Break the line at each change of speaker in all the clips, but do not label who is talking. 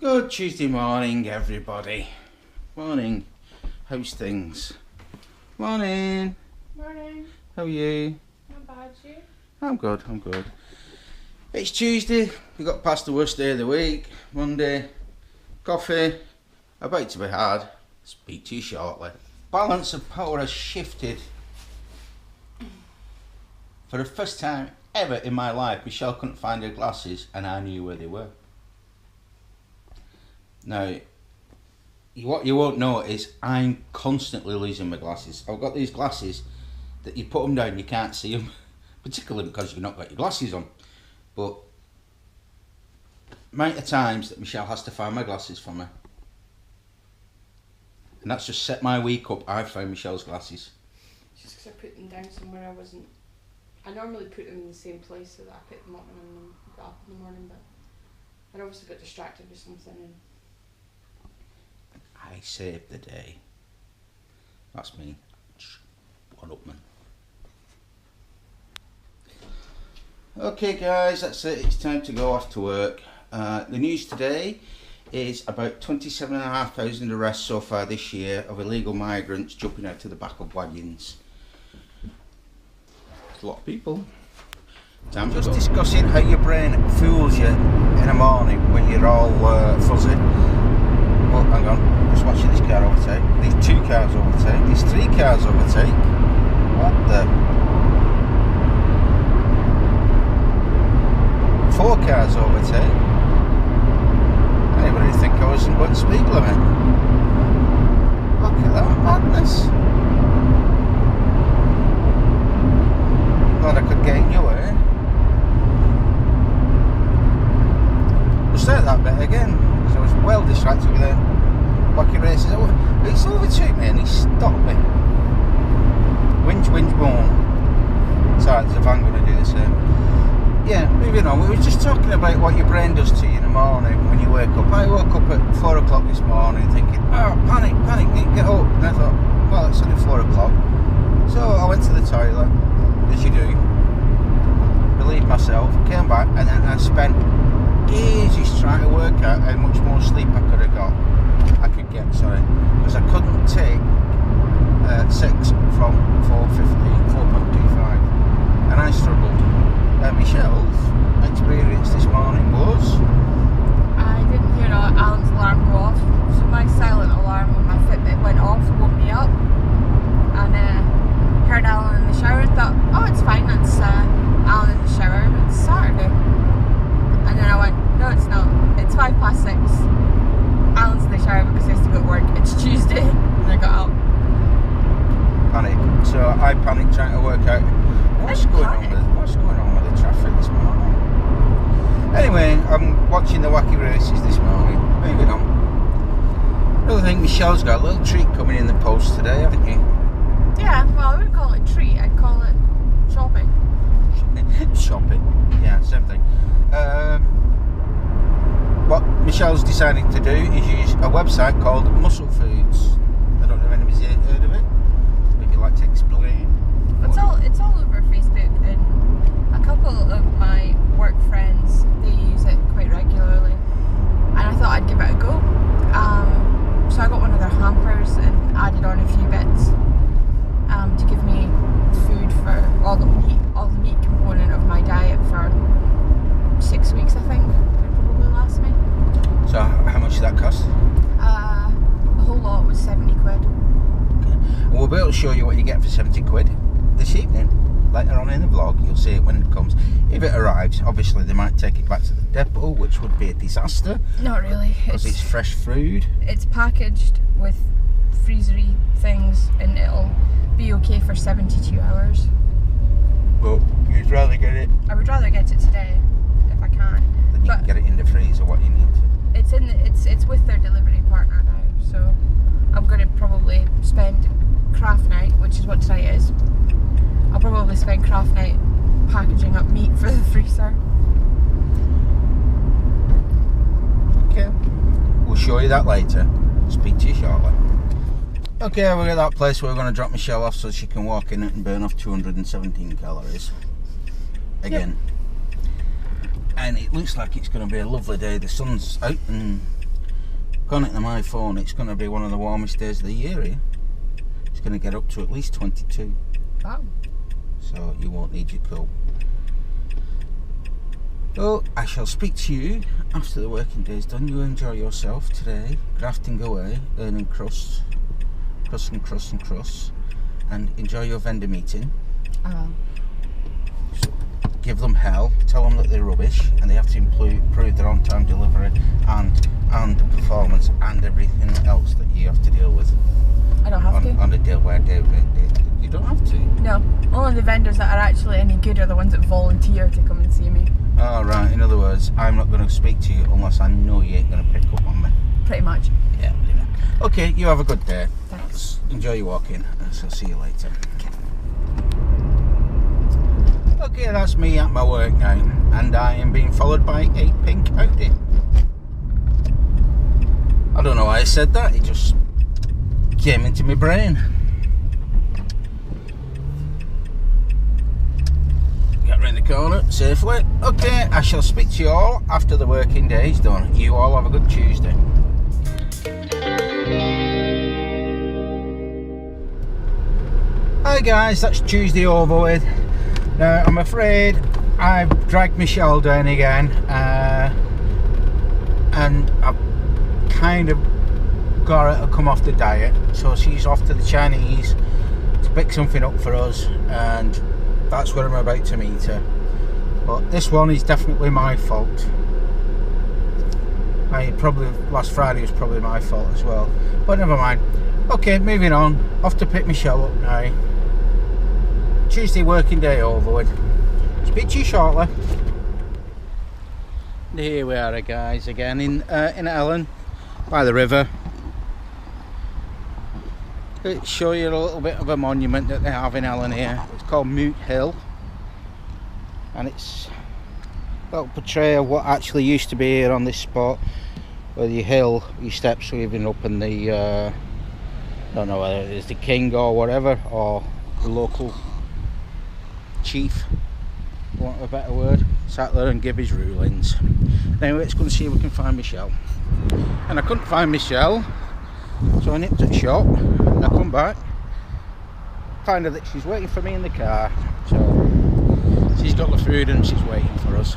Good Tuesday morning, everybody. Morning. How's things? Morning.
Morning.
How are you?
Not bad, you?
I'm good, I'm good. It's Tuesday. We got past the worst day of the week. Monday. Coffee. About to be hard. Speak to you shortly. Balance of power has shifted. For the first time ever in my life, Michelle couldn't find her glasses and I knew where they were. Now, what you won't know is I'm constantly losing my glasses. I've got these glasses that you put them down, you can't see them, particularly because you've not got your glasses on. But amount of times that Michelle has to find my glasses for me. And that's just set my week up. I've found Michelle's glasses.
Just because I put them down somewhere I wasn't. I normally put them in the same place so that I pick them up when I got up in the morning, but I obviously got distracted with something. And
I saved the day. That's me. One up, man. Okay, guys, that's it. It's time to go off to work. The news today is about 27,500 arrests so far this year of illegal migrants jumping out to the back of wagons. It's a lot of people. Time just discussing how your brain fools you in the morning when you're all fuzzy. Oh, hang on. Just watching this car overtake. These two cars overtake. These three cars overtake. What the? 4 cars overtake. Anybody think I wasn't going to speed limit? Look at that madness. Glad I could get in your way. We'll start that bit again because I was well distracted with it. Wacky races. It's overtook me and he stopped me. Winch, boom. Sorry, there's a van going to do the same. Yeah, moving on. We were just talking about what your brain does to you in the morning when you wake up. I woke up at 4 o'clock this morning thinking, oh, panic, need to get up. And I thought, well, it's only 4 o'clock. So I went to the toilet, as you do, relieved myself, came back, and then I spent ages trying to work out how much more sleep I could get, because I couldn't take 6 from 4.25, and I struggled. Michelle's experience this morning was?
I didn't hear Alan's alarm go off, so my silent alarm on my Fitbit went off, woke me up, and heard Alan in the shower and thought, oh, it's fine, that's Alan in the shower, it's Saturday. And then I went, no, it's not, it's 6:05. Alan's in the shower because he has to go to work, it's Tuesday. And I got up.
Panic. So I panicked trying to work out what's going on with the traffic this morning. Anyway, I'm watching the wacky races this morning. Moving on. I think Michelle's got a little treat coming in the post today, haven't you?
Yeah, well, I wouldn't call it a treat, I'd call it shopping.
Shopping. Yeah, same thing. What Michelle's decided to do is use a website called Muscle Foods. I don't know if anybody's heard of it. If you'd like to explain.
It's all over Facebook, and a couple of my work friends, they use it quite regularly, and I thought I'd give it a go. So I got one of their hampers and added on a few bits to give me food for all the meat component of my diet for 6 weeks, I think. It'll probably last me.
So how much did that cost?
The whole lot was 70 quid.
Okay. Well, we'll be able to show you what you get for 70 quid this evening. Later on in the vlog, you'll see it when it comes. If it arrives, obviously they might take it back to the depot, which would be a disaster.
Not really.
Because it's fresh food.
It's packaged with freezery things and it'll be okay for 72 hours.
Well, you'd rather get it...
I would rather get it today, if I can.
Then you can get it in the freezer, what you need to.
It's with their delivery partner now, so I'm going to probably spend craft night, which is what tonight is. I'll probably spend craft night packaging up meat for the freezer.
Okay. We'll show you that later. Speak to you shortly. Okay, we're at that place where we're going to drop Michelle off so she can walk in it and burn off 217 calories. Again. Yep. And it looks like it's going to be a lovely day. The sun's out and According to my phone, it's going to be one of the warmest days of the year here. It's going to get up to at least 22.
Wow.
So you won't need your coat. Well, I shall speak to you after the working day's done. You enjoy yourself today, grafting away, earning crusts, and enjoy your vendor meeting. So give them hell, tell them that they're rubbish, and they have to improve their on-time delivery and the performance and everything else that you have to deal with.
I don't have to.
On a day-by-day. You don't have to.
No, only the vendors that are actually any good are the ones that volunteer to come and see me.
Oh, right. In other words, I'm not going to speak to you unless I know you ain't going to pick up on me.
Pretty much.
Yeah. Okay, you have a good day.
Thanks.
Enjoy your walking. So see you later. Okay, that's me at my work now, and I am being followed by a pink Audi. I don't know why I said that. It just came into my brain. Get round the corner safely. Okay, I shall speak to you all after the working day is done. You all have a good Tuesday. Hi guys, that's Tuesday over with. Now I'm afraid I've dragged my Chelle down again, and I've kind of got her to come off the diet, so she's off to the Chinese to pick something up for us, and that's where I'm about to meet her. But this one is definitely my fault. Last Friday was probably my fault as well, but never mind. Okay, moving on. Off to pick my Chelle up now. Tuesday working day over with. Speak to you shortly. Here we are, guys, again in Ellen by the river. Let's show you a little bit of a monument that they have in Ellen here. It's called Moot Hill, and it's a little portrayal of what actually used to be here on this spot, where the hill, your steps weaving up, and the I don't know whether it is the king or whatever, or the local chief, for want of a better word, sat there and give his rulings. Anyway, let's go and see if we can find my Chelle. And I couldn't find my Chelle, so I nipped at the shop, and I come back, find her that she's waiting for me in the car. So she's got the food and she's waiting for us.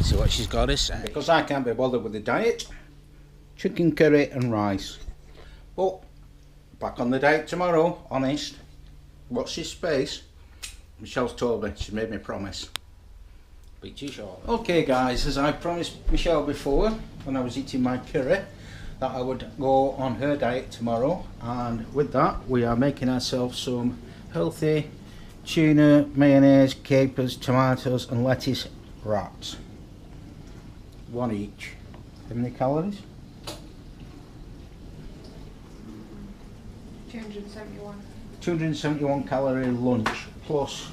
See what she's got to say. Because I can't be bothered with the diet, chicken curry and rice. But back on the diet tomorrow, honest. Watch this space. Michelle's told me, she's made me a promise. Speak to you shortly. Okay guys, as I promised Michelle before when I was eating my curry, that I would go on her diet tomorrow, and with that we are making ourselves some healthy tuna, mayonnaise, capers, tomatoes and lettuce wraps. One each. How many calories?
271.
271 calorie lunch, plus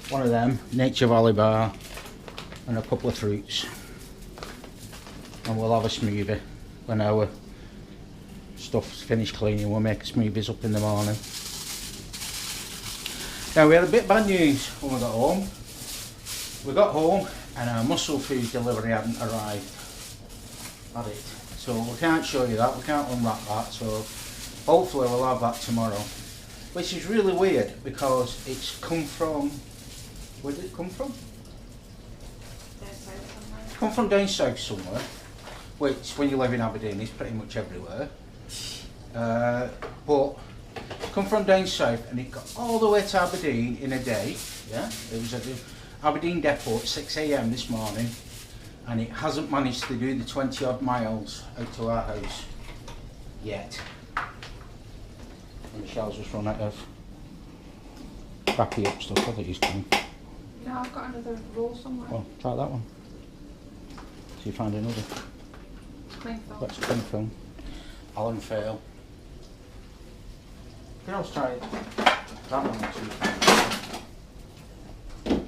one of them Nature Valley bar and a couple of fruits, and we'll have a smoothie when our stuff's finished cleaning. We'll make smoothies up in the morning. Now we had a bit bad news when we got home. We got home and our muscle food delivery hadn't arrived. Had it. So we can't show you that, we can't unwrap that, so hopefully we'll have that tomorrow. Which is really weird because it's come from, where did it come from? Come from down south somewhere, which when you live in Aberdeen is pretty much everywhere. But it's come from down south and it got all the way to Aberdeen in a day. Yeah, it was at the Aberdeen depot at 6 AM this morning, and it hasn't managed to do the 20 odd miles out to our house yet. And Michelle's just run out of crappy up stuff. I think he's coming.
No, I've got another roll somewhere.
Well, try that one. See if you find another.
Cling film.
That's cling film. Alan Fail. You can also try that one too.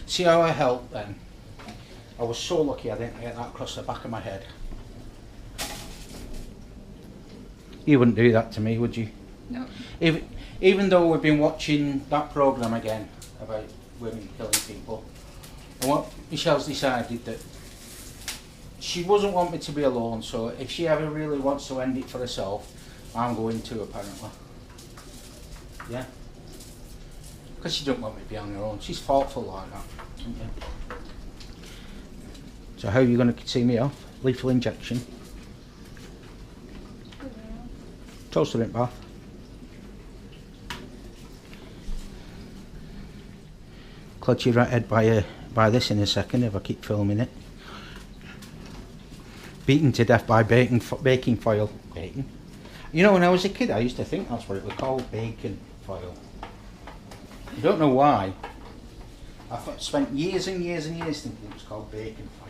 See how I helped then? I was so lucky I didn't get that across the back of my head. You wouldn't do that to me, would you?
No.
Even though we've been watching that programme again about women killing people, and what Michelle's decided that she doesn't want me to be alone, so if she ever really wants to end it for herself, I'm going to, apparently. Yeah? Because she don't want me to be on her own. She's thoughtful like that. Okay. So how are you going to see me off? Lethal injection. Toaster in bath. Clutch your head by this in a second if I keep filming it. Beaten to death by baking foil. Bacon? You know, when I was a kid, I used to think that's what it was called, bacon foil. I don't know why. I spent years and years and years thinking it was called bacon foil.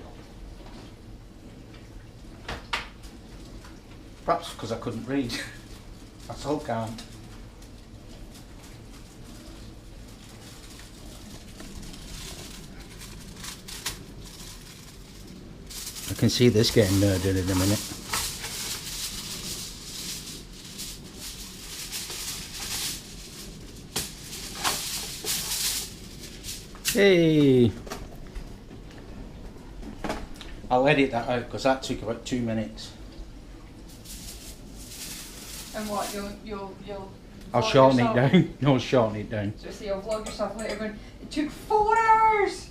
Perhaps because I couldn't read. I still can't. I can see this getting murdered in a minute. Hey! I'll edit that out because that took about 2 minutes.
And what, you'll
I'll shorten it down. No, shorten it down.
So see, you'll vlog yourself later going, it took 4 hours!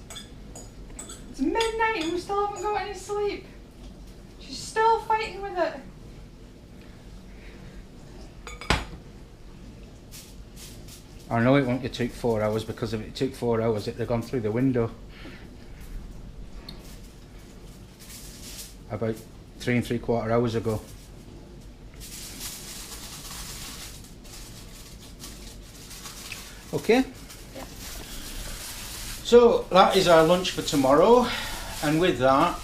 It's midnight and we still haven't got any sleep. She's still fighting with it.
I know it won't have took 4 hours because if it took 4 hours it'd have gone through the window. About 3 3/4 hours ago. Okay.
Yeah.
So that is our lunch for tomorrow, and with that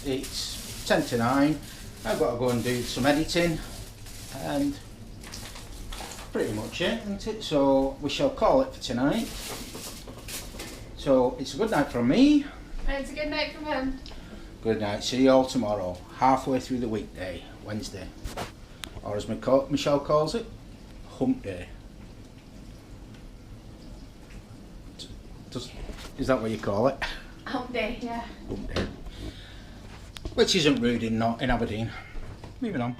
it's 10 to 9. I've got to go and do some editing and pretty much it, isn't it? So we shall call it for tonight. So it's a good night from me.
And it's a good night from him.
Good night. See you all tomorrow, halfway through the weekday, Wednesday. Or as Michelle calls it, hump day. Is that what you call it?
Hump day, yeah.
Hump day. Which isn't rude in Aberdeen. Moving on.